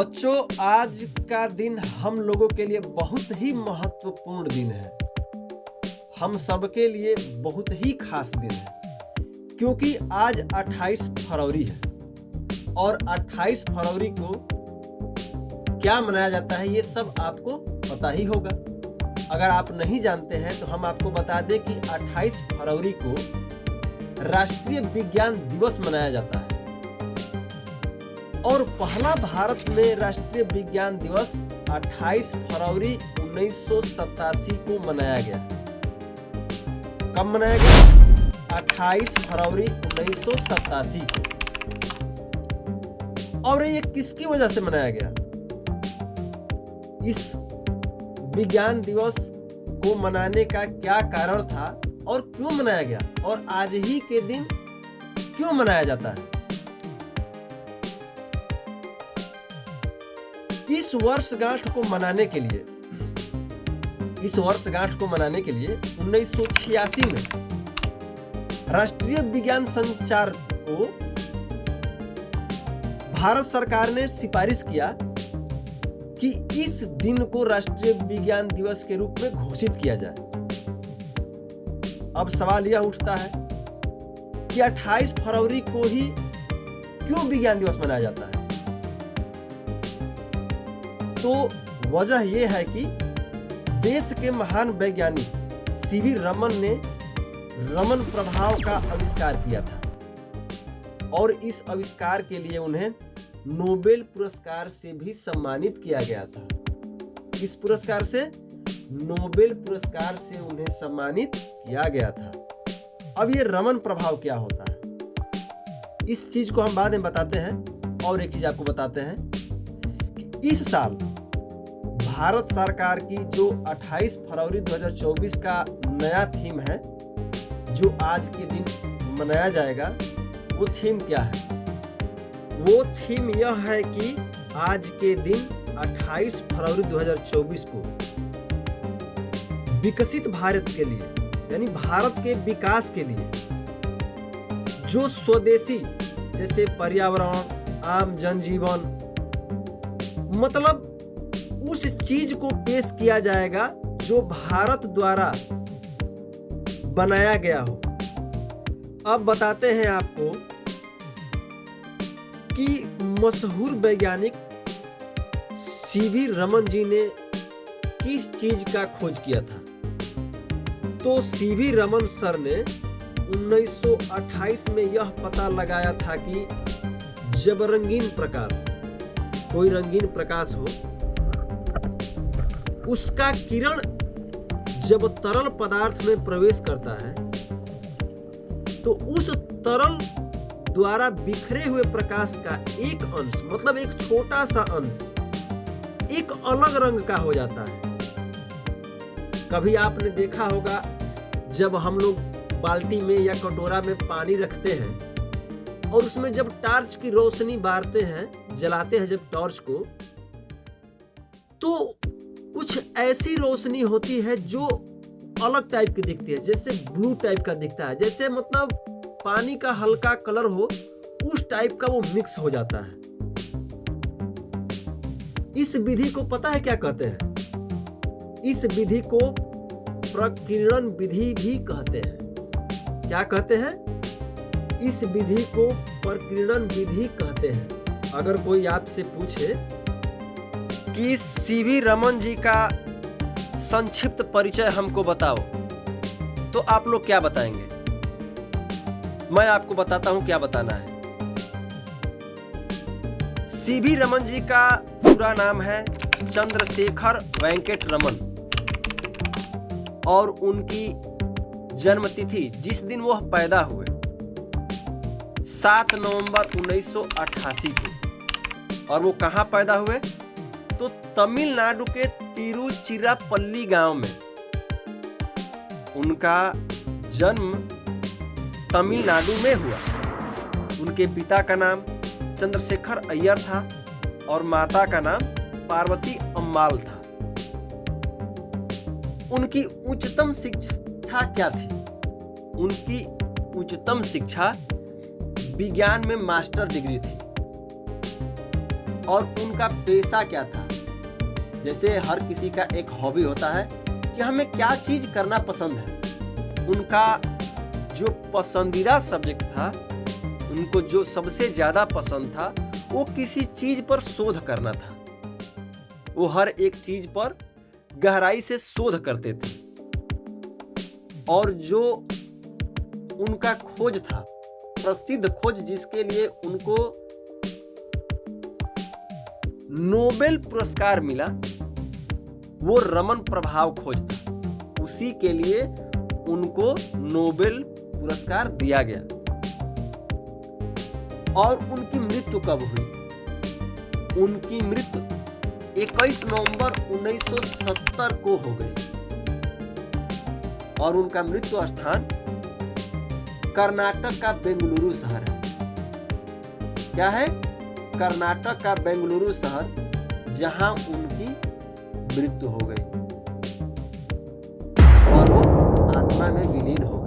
बच्चों, आज का दिन हम लोगों के लिए बहुत ही महत्वपूर्ण दिन है। हम सबके लिए बहुत ही खास दिन है, क्योंकि आज 28 फरवरी है और 28 फरवरी को क्या मनाया जाता है ये सब आपको पता ही होगा। अगर आप नहीं जानते हैं तो हम आपको बता दें कि 28 फरवरी को राष्ट्रीय विज्ञान दिवस मनाया जाता है और पहला भारत में राष्ट्रीय विज्ञान दिवस 28 फरवरी 1987 को मनाया गया। कब मनाया गया? 28 फरवरी 1987 को। और ये किसकी वजह से मनाया गया? इस विज्ञान दिवस को मनाने का क्या कारण था और क्यों मनाया गया और आज ही के दिन क्यों मनाया जाता है? इस वर्षगांठ को मनाने के लिए 1986 में राष्ट्रीय विज्ञान संचार को भारत सरकार ने सिफारिश किया कि इस दिन को राष्ट्रीय विज्ञान दिवस के रूप में घोषित किया जाए। अब सवाल यह उठता है कि 28 फरवरी को ही क्यों विज्ञान दिवस मनाया जाता है? तो वजह यह है कि देश के महान वैज्ञानिक सीवी रमन ने रमन प्रभाव का आविष्कार किया था और इस आविष्कार के लिए उन्हें नोबेल पुरस्कार से भी सम्मानित किया गया था। इस पुरस्कार से नोबेल पुरस्कार से उन्हें सम्मानित किया गया था। अब ये रमन प्रभाव क्या होता है, इस चीज को हम बाद में बताते हैं। और एक चीज आपको बताते हैं कि इस साल भारत सरकार की जो 28 फरवरी 2024 का नया थीम है, जो आज के दिन मनाया जाएगा, वो थीम क्या है? वो थीम यह है कि आज के दिन 28 फरवरी 2024 को विकसित भारत के लिए, यानी भारत के विकास के लिए जो स्वदेशी जैसे पर्यावरण, आम जनजीवन, मतलब उस चीज को पेश किया जाएगा जो भारत द्वारा बनाया गया हो। अब बताते हैं आपको कि मशहूर वैज्ञानिक सीवी रमन जी ने किस चीज का खोज किया था। तो सीवी रमन सर ने 1928 में यह पता लगाया था कि जब रंगीन प्रकाश, कोई रंगीन प्रकाश हो, उसका किरण जब तरल पदार्थ में प्रवेश करता है तो उस तरल द्वारा बिखरे हुए प्रकाश का एक अंश, मतलब एक छोटा सा अंश, एक अलग रंग का हो जाता है। कभी आपने देखा होगा जब हम लोग बाल्टी में या कटोरा में पानी रखते हैं और उसमें जब टॉर्च की रोशनी बारते हैं, जलाते हैं जब टॉर्च को, तो कुछ ऐसी रोशनी होती है जो अलग टाइप की दिखती है, जैसे ब्लू टाइप का दिखता है, जैसे मतलब पानी का हल्का कलर हो, उस टाइप का वो मिक्स हो जाता है। इस विधि को पता है क्या कहते हैं? इस विधि को प्रकीर्णन विधि भी कहते हैं। क्या कहते हैं? इस विधि को प्रकीर्णन विधि कहते हैं। अगर कोई आपसे पूछे कि सीवी रमन जी का संक्षिप्त परिचय हमको बताओ, तो आप लोग क्या बताएंगे? मैं आपको बताता हूं क्या बताना है। सीवी रमन जी का पूरा नाम है चंद्रशेखर वेंकट रमन और उनकी जन्मतिथि, जिस दिन वह पैदा हुए, 7 नवंबर 1988 को। और वो कहां पैदा हुए? तो तमिलनाडु के तिरुचिरापल्ली गांव में। उनका जन्म तमिलनाडु में हुआ। उनके पिता का नाम चंद्रशेखर अय्यर था और माता का नाम पार्वती अम्माल था। उनकी उच्चतम शिक्षा क्या थी? उनकी उच्चतम शिक्षा विज्ञान में मास्टर डिग्री थी। और उनका पेशा क्या था। जैसे हर किसी का एक हॉबी होता है कि हमें क्या चीज करना पसंद है। उनका जो पसंदीदा सब्जेक्ट था, उनको जो सबसे ज्यादा पसंद था, वो किसी चीज पर शोध करना था। वो हर एक चीज पर गहराई से शोध करते थे। और जो उनका खोज था, प्रसिद्ध खोज जिसके लिए उनको नोबेल पुरस्कार मिला, वो रमन प्रभाव खोज था। उसी के लिए उनको नोबेल पुरस्कार दिया गया। और उनकी मृत्यु कब हुई? उनकी मृत्यु 21 नवंबर 1970 को हो गई। और उनका मृत्यु स्थान कर्नाटक का बेंगलुरु शहर है। क्या है? कर्नाटक का बेंगलुरु शहर, जहां उनकी मृत्यु हो गई और वो आत्मा में विलीन हो गई।